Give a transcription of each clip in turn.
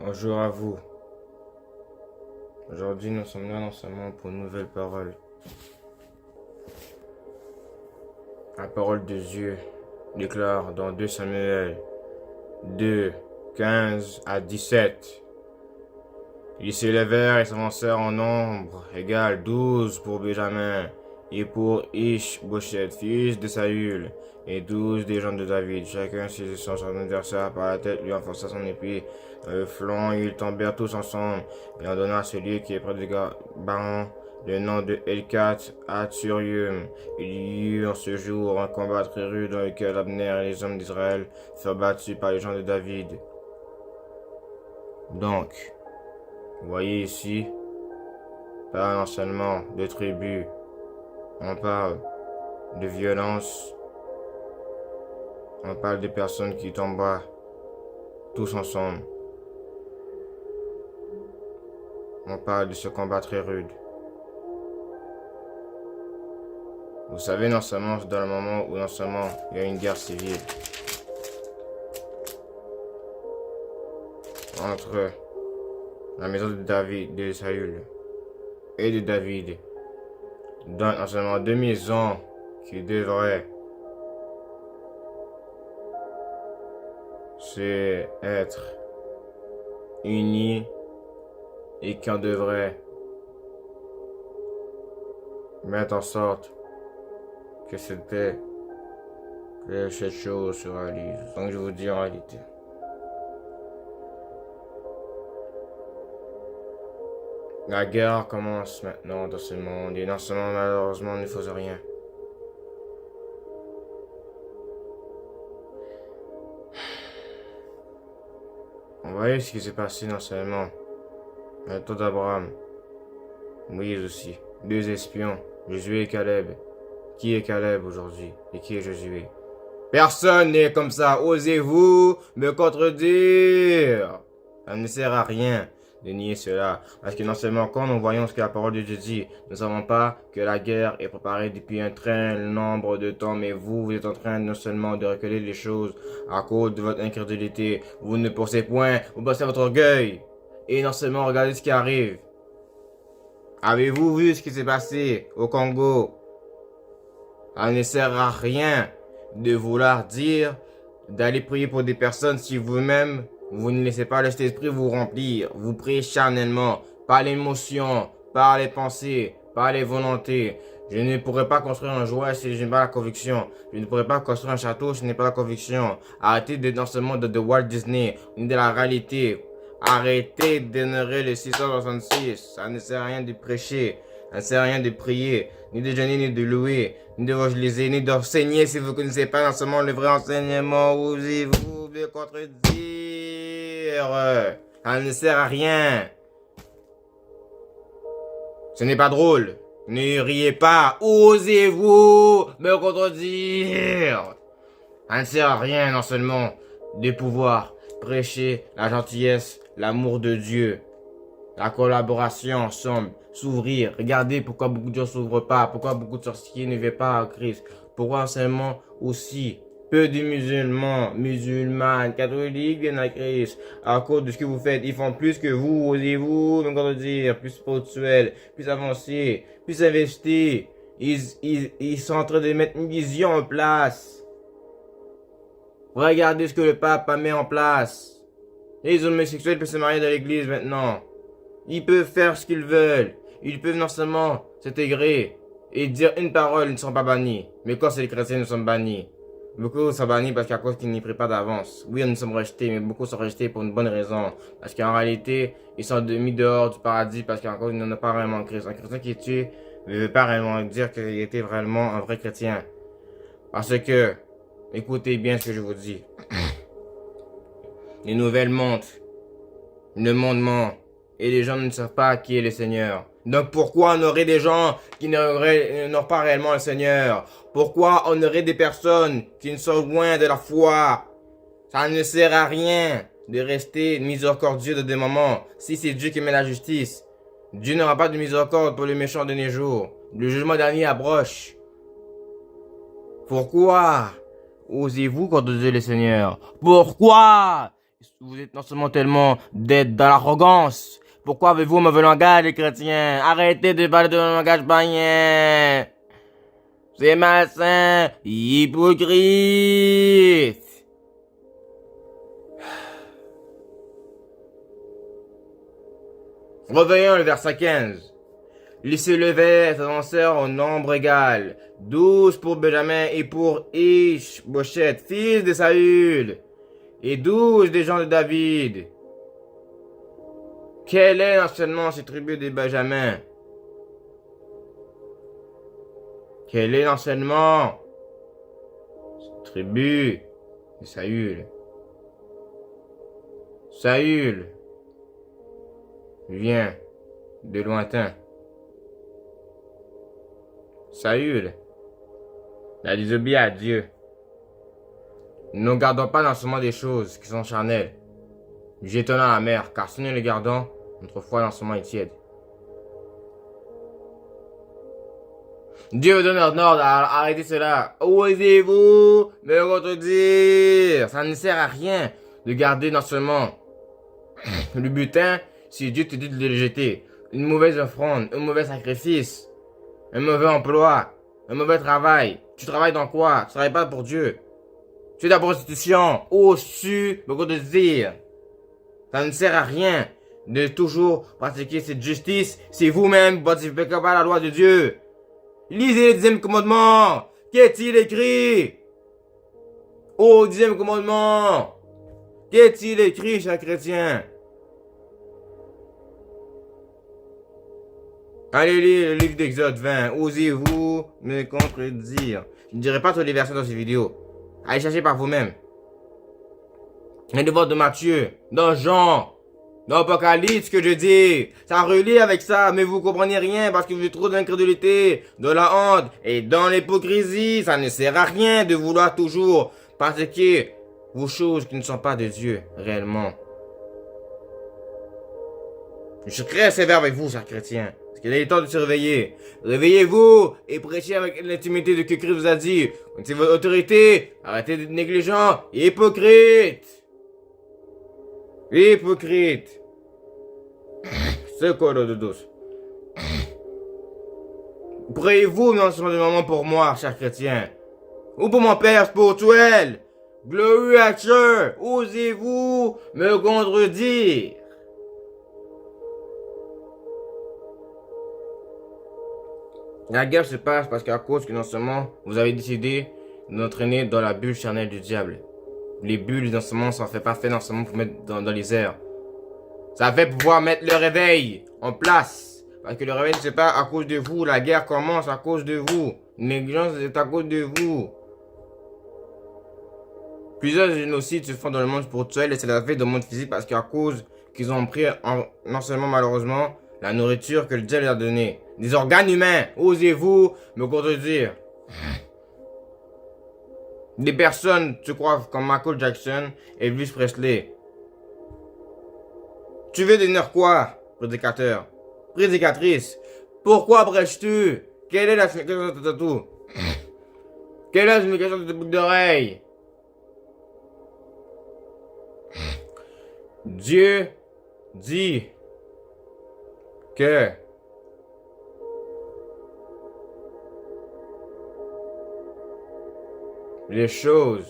Bonjour à vous. Aujourd'hui, nous sommes là non seulement pour une nouvelle parole. La parole de Dieu déclare dans 2 Samuel 2, 15 à 17. Ils s'élevèrent et s'avancèrent en nombre égal 12 pour Benjamin et pour Ish-Boshet, fils de Saül, et 12 des gens de David. Chacun saisit son adversaire par la tête, lui enfonça son épée dans le flanc, et ils tombèrent tous ensemble. Et on donna à celui qui est près de Gabaon le nom de Elkat à Turium. Il y eut en ce jour un combat très rude dans lequel Abner et les hommes d'Israël furent battus par les gens de David. Donc, vous voyez ici, pas non seulement de tribus, on parle de violence, on parle de personnes qui tombent tous ensemble. On parle de ce combat très rude. Vous savez, non seulement dans le moment où non seulement il y a une guerre civile entre la maison de David, de Saül et de David, donc non seulement deux maisons qui devraient être unies et qui devraient mettre en sorte que cette chose se réalise. Donc je vous dis en réalité, la guerre commence maintenant dans ce monde et non seulement malheureusement ne faisait rien. On voyait ce qui s'est passé non seulement à la tour d'Abraham, Moïse aussi, deux espions, Josué et Caleb. Qui est Caleb aujourd'hui et qui est Josué? Personne n'est comme ça. Osez-vous me contredire? Ça ne sert à rien de nier cela. Parce que non seulement quand nous voyons ce que la parole de Dieu dit, nous ne savons pas que la guerre est préparée depuis un très nombre de temps. Mais vous êtes en train non seulement de reculer les choses à cause de votre incrédulité. Vous ne pensez point, vous pensez votre orgueil. Et non seulement regardez ce qui arrive. Avez-vous vu ce qui s'est passé au Congo? Ça ne sert à rien de vouloir dire d'aller prier pour des personnes si vous-même, vous ne laissez pas le Saint-Esprit vous remplir. Vous priez charnellement, par l'émotion, par les pensées, par les volontés. Je ne pourrais pas construire un jouet si je n'ai pas la conviction. Je ne pourrais pas construire un château si je n'ai pas la conviction. Arrêtez d'être dans ce monde de Walt Disney, de la réalité. Arrêtez d'honorer le 666. Ça ne sert à rien de prêcher. Ça ne sert à rien de prier, ni de jeûner, ni de louer, ni d'évangéliser, ni d'enseigner si vous ne connaissez pas non seulement le vrai enseignement. Osez-vous me contredire? Ça ne sert à rien. Ce n'est pas drôle. Ne riez pas. Osez-vous me contredire? Ça ne sert à rien non seulement de pouvoir prêcher la gentillesse, l'amour de Dieu, la collaboration ensemble, s'ouvrir. Regardez pourquoi beaucoup de gens ne s'ouvrent pas, pourquoi beaucoup de sorciers ne viennent pas à Christ, pourquoi seulement aussi peu de musulmanes, catholiques viennent à Christ à cause de ce que vous faites. Ils font plus que vous, osez-vous me contredire, plus spirituel, plus avancé, plus investi. Ils sont en train de mettre une vision en place. Regardez ce que le pape a mis en place. Les homosexuels peuvent se marier dans l'église maintenant. Ils peuvent faire ce qu'ils veulent. Ils peuvent non seulement s'intégrer et dire une parole, ils ne sont pas bannis. Mais quand c'est les chrétiens, nous sommes bannis. Beaucoup sont bannis parce qu'à cause qu'ils n'y prient pas d'avance. Oui, nous sommes rejetés, mais beaucoup sont rejetés pour une bonne raison. Parce qu'en réalité, ils sont mis dehors du paradis parce qu'en cause, ils n'en ont pas vraiment Christ. Un chrétien qui est tué ne veut pas réellement dire qu'il était vraiment un vrai chrétien. Parce que, écoutez bien ce que je vous dis. Les nouvelles montent. Le monde ment. Et les gens ne savent pas qui est le Seigneur. Donc pourquoi on aurait des gens qui n'ont pas réellement le Seigneur? Pourquoi on aurait des personnes qui ne sont loin de la foi? Ça ne sert à rien de rester miséricordieux de des moments. Si c'est Dieu qui met la justice, Dieu n'aura pas de miséricorde pour les méchants de nos jours. Le jugement dernier approche. Pourquoi osez-vous contredire le Seigneur? Pourquoi Vous êtes non seulement tellement d'être dans l'arrogance. Pourquoi avez-vous un mauvais langage, les chrétiens? Arrêtez de parler de langage païen. C'est malsain, hypocrite. Revoyons le verset 15. Il se levait ses avanceurs au nombre égal, 12 pour Benjamin et pour Ish-Boshet, fils de Saül, et 12 des gens de David. Quel est l'enseignement ces tribus de Benjamin? Quel est l'enseignement ces tribus de Saül? Saül vient de lointain. Saül a désobéi à Dieu. Ne gardons pas l'enseignement des choses qui sont charnelles. Jetons dans la mer, car si nous les gardons, notre foi l'enseignement est tiède. Dieu donne un ordre à arrêter cela. Osez-vous me contredire? Ça ne sert à rien de garder l'enseignement. Le butin, si Dieu te dit de le jeter, une mauvaise offrande, un mauvais sacrifice, un mauvais emploi, un mauvais travail. Tu travailles dans quoi? Tu travailles pas pour Dieu. Tu es de la prostitution. Oses-tu me contredire? Ça ne sert à rien de toujours pratiquer cette justice. C'est vous-même qui ne participez pas à la loi de Dieu. Lisez le 10e commandement. Qu'est-il écrit? Au 10e commandement. Qu'est-il écrit, cher chrétien? Allez lire le livre d'Exode 20. Osez-vous me contredire? Je ne dirai pas tous les versets dans cette vidéo. Allez chercher par vous-même. Un devoir de Matthieu, dans Jean, dans Apocalypse que je dis. Ça relie avec ça, mais vous comprenez rien parce que vous êtes trop d'incrédulité, de la honte et dans l'hypocrisie. Ça ne sert à rien de vouloir toujours pratiquer vos choses qui ne sont pas de Dieu, réellement. Je suis très sévère avec vous, chers chrétiens. Parce qu'il est temps de se réveiller. Réveillez-vous et prêchez avec l'intimité de ce que Christ vous a dit. C'est votre autorité. Arrêtez d'être négligent. Hypocrite. Hypocrite. C'est quoi le dos? Priez-vous dans ce moment pour moi, chers chrétiens. Ou pour mon Père spirituel. Glory à Dieu. Osez-vous me contredire? La guerre se passe parce qu'à cause que non seulement vous avez décidé d'entraîner dans la bulle charnelle du diable. Les bulles non seulement ça fait pas fait non seulement pour mettre dans les airs. Ça fait pouvoir mettre le réveil en place. Parce que le réveil ne se passe pas à cause de vous. La guerre commence à cause de vous. Négligence est à cause de vous. Plusieurs génocides se font dans le monde spirituel et c'est la fait dans le monde physique parce qu'à cause qu'ils ont pris non seulement malheureusement la nourriture que le diable a donnée. Des organes humains, osez-vous me contredire? Des personnes, tu crois, comme Michael Jackson et Elvis Presley. Tu veux devenir quoi, prédicateur? Prédicatrice? Pourquoi prêches-tu? Quelle est la signification de ton tatou? Quelle est la signification de tes boucles d'oreilles? Dieu dit que les choses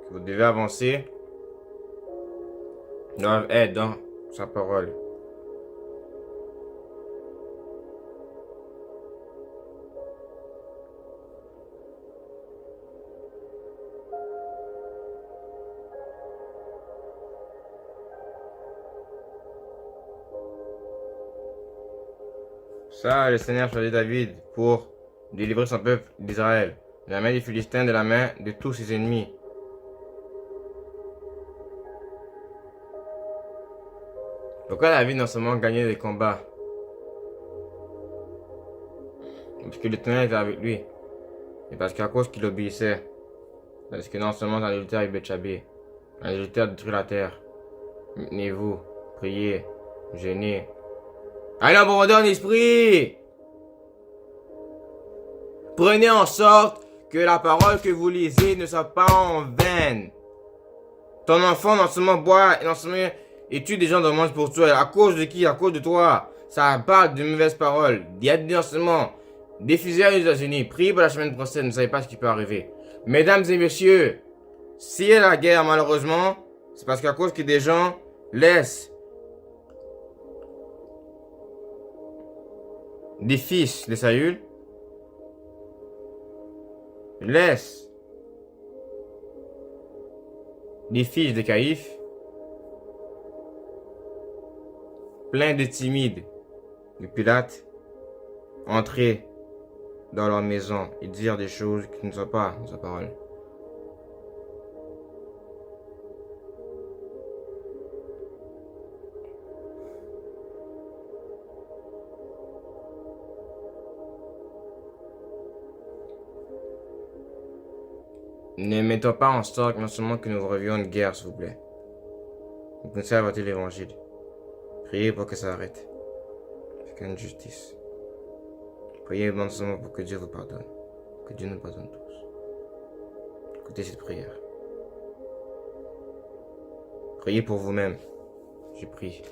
que vous devez avancer doivent être dans sa parole. Ça, le Seigneur choisit David pour délivrer son peuple d'Israël de la main des Philistins, de la main de tous ses ennemis. Pourquoi David non seulement gagnait des combats? Parce que l'Éternel était avec lui. Et parce qu'à cause qu'il obéissait. Parce que non seulement dans l'adultère il Betchabé. L'adultère détruit la terre. Maintenez-vous, priez, jeûnez. Allez en profondeur en esprit! Prenez en sorte que la parole que vous lisez ne soit pas en vaine. Ton enfant, non seulement boit, non seulement et tue des gens dans le monde pour toi. À cause de qui? À cause de toi. Ça parle de mauvaises paroles. Il y a des non des fusillades aux États-Unis. Priez pour la semaine prochaine, vous ne savez pas ce qui peut arriver. Mesdames et messieurs, s'il y a la guerre, malheureusement, c'est parce qu'à cause que des gens laissent des fils de Saül, laissent des fils de Caïphe, plein de timides de Pilate, entrer dans leur maison et dire des choses qui ne sont pas sa parole. Ne mettons pas en stock non seulement que nous revions une guerre, s'il vous plaît. Conservez l'évangile. Priez pour que ça arrête. Avec une justice. Priez non seulement pour que Dieu vous pardonne. Que Dieu nous pardonne tous. Écoutez cette prière. Priez pour vous-même. Je prie.